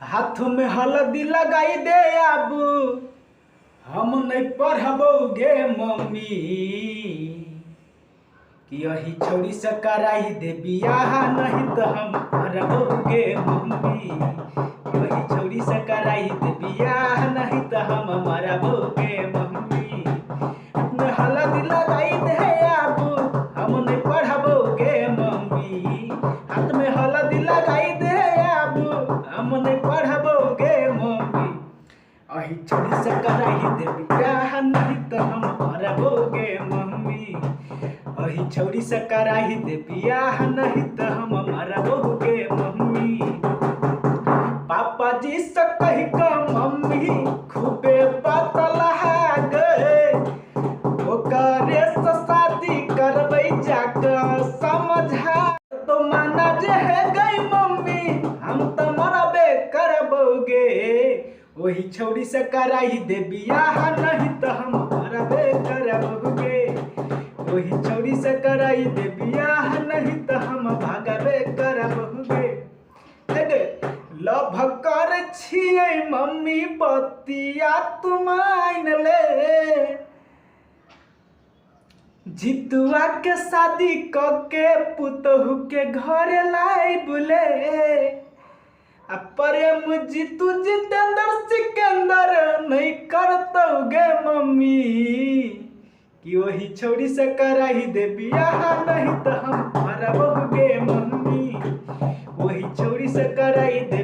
हाथ में हल्दी लगाई दे आबू, हम नहीं पढ़बोगे मम्मी। कि यही छोड़ी से कराई दे बियाह, नहीं तो हम मरबोगे मम्मी। यही छोड़ी से कराई दे बियाह, नहीं तो हम मरबोगे मम्मी। अपने हल्दी लगाई दे आबू, हम नहीं पढ़बोगे मम्मी। हाथ में हल्दी लगाई दे आबू, हम नहीं पढ़बोगे मम्मी। अही छोड़ी से कराई दे बियाह, नहीं तो हम मरबोगे मम्मी। अही छोड़ी से कराई दे बियाह, नहीं तो हम मरबोगे मम्मी। पापा जी से कही का मम्मी खूबे बतला गए, ओकरे से शादी करबै जाके समझा। तो माना जे है गई मम्मी, हम तो मरबे करबोगे। वही छोड़ी से कराई दे बियाह, नहीं तो हम मरबे करबोगे। वही छोड़ी से कराई दे बियाह, नहीं तो हम भागबे करबोगे। लव कर छियै मम्मी बतिया तू मान ले। जितुआ के शादी करके पुतहु के घर लाई बुले। प्रेम जीतू जितेंद्र सिकंदर नहीं करतोगे मम्मी। कि वही छोड़ी से कराई दे बियाह, नहीं तो हम मरबोगे मम्मी। वही छोड़ी से कराई दे